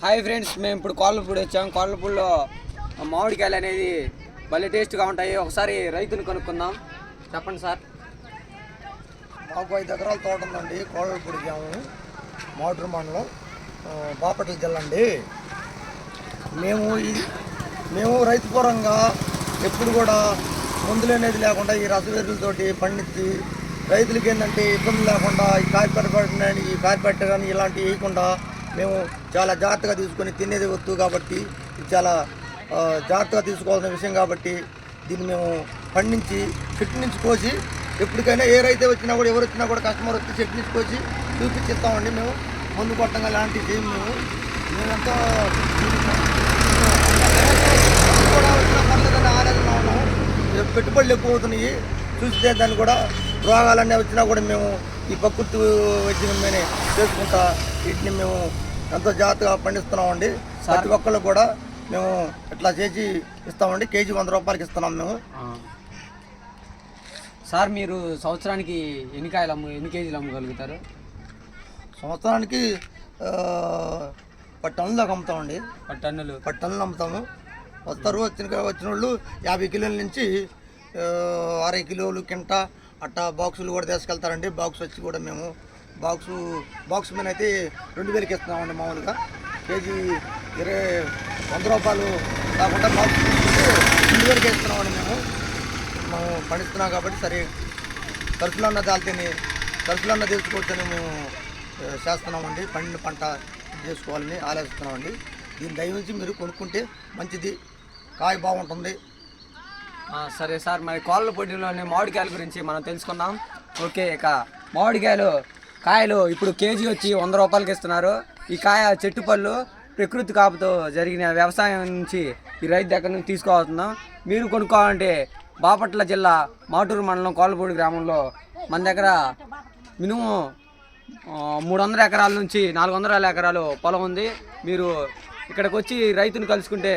Hi friends, మేము ఇప్పుడు కోళ్ళపూడి వచ్చాం. కోళ్ళపూడిలో మామిడికాయలు అనేది భలే టేస్ట్గా ఉంటాయి. ఒకసారి రైతుని కనుక్కుందాం. చెప్పండి సార్. మాకు 5 ఎకరాల తోట ఉందండి. కోళ్ళపూడి గ్రామం, మాటూరు మండలం, బాపట్ల జిల్లా అండి. మేము రైతు పరంగా ఎప్పుడు కూడా మందులు అనేది లేకుండా ఈ రసవేరులతోటి పండించి రైతులకి ఏంటంటే ఇబ్బంది లేకుండా ఈ కార్పెట్ కానీ ఇలాంటివి వేయకుండా మేము చాలా జాగ్రత్తగా తీసుకొని తినేది వస్తూ కాబట్టి ఇది చాలా జాగ్రత్తగా తీసుకోవాల్సిన విషయం కాబట్టి దీన్ని మేము పండించి చెట్టు నుంచి కోసి ఎప్పటికైనా ఏ రైతే వచ్చినా కూడా ఎవరు వచ్చినా కూడా కస్టమర్ వచ్చి చెట్టు నుంచి కోసి చూపించిస్తామండి. మేము మందు కొట్టంగా లాంటివి చేయము. మేమంతా కూడా వచ్చిన పర్లేదని ఆనందంగా ఉన్నాము. పెట్టుబడులు ఎక్కువ అవుతున్నాయి. చూస్తే దాన్ని కూడా రోగాలన్నీ వచ్చినా కూడా మేము ఈ ప్రకృతి వైద్యమే చేసుకుంటా వీటిని మేము ఎంతో జాగ్రత్తగా పండిస్తున్నామండి. ప్రతి ఒక్కళ్ళు కూడా మేము ఇట్లా చేసి ఇస్తామండి. కేజీ 100 రూపాయలకి ఇస్తున్నాం మేము. సార్, మీరు సంవత్సరానికి ఎన్ని కేజీలు అమ్మగలుగుతారు? సంవత్సరానికి 10 టన్నులు దాకా అమ్ముతామండి. 10 టన్నులు అమ్ముతాము. వస్తారు వచ్చిన వాళ్ళు 50 కిలోల నుంచి 60 కిలోలు కింట అట్టా బాక్సులు కూడా తీసుకెళ్తారండి. బాక్స్ వచ్చి కూడా మేము బాక్స్ మీద అయితే 2000కి ఇస్తున్నామండి. మామూలుగా కేజీ 100 రూపాయలు కాకుండా బాక్స్ 2000కి ఇస్తున్నామండి. మేము పండిస్తున్నాం కాబట్టి సరే ఖర్చులన్నా ఖర్చులన్నా తీసుకోవచ్చని మేము చేస్తున్నామండి. పండిన పంట చేసుకోవాలని ఆలోచిస్తున్నామండి. దీన్ని దయవుంచి మీరు కొనుక్కుంటే మంచిది, కాయ బాగుంటుంది. సరే సార్, మరి కోళ్ళపూడిలోని మామిడికాయల గురించి మనం తెలుసుకుందాం. ఓకే, ఇక కాయలు ఇప్పుడు కేజీ వచ్చి 100 రూపాయలకి ఇస్తున్నారు. ఈ కాయ చెట్టు పళ్ళు ప్రకృతి కాపుతో జరిగిన వ్యవసాయం నుంచి ఈ రైతు దగ్గర నుంచి తీసుకోవాల్సిందాం. మీరు కొనుక్కోవాలంటే బాపట్ల జిల్లా మాటూరు మండలం కోళ్ళపూడి గ్రామంలో మన దగ్గర మినిమం 300 ఎకరాల నుంచి 400 ఎకరాలు పొలం ఉంది. మీరు ఇక్కడికి వచ్చి రైతుని కలుసుకుంటే,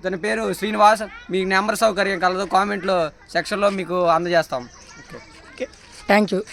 తన పేరు శ్రీనివాస్, మీకు నెంబర్ సౌకర్యం కలదు, కామెంట్లో సెక్షన్లో మీకు అందజేస్తాం. Okay, thank you.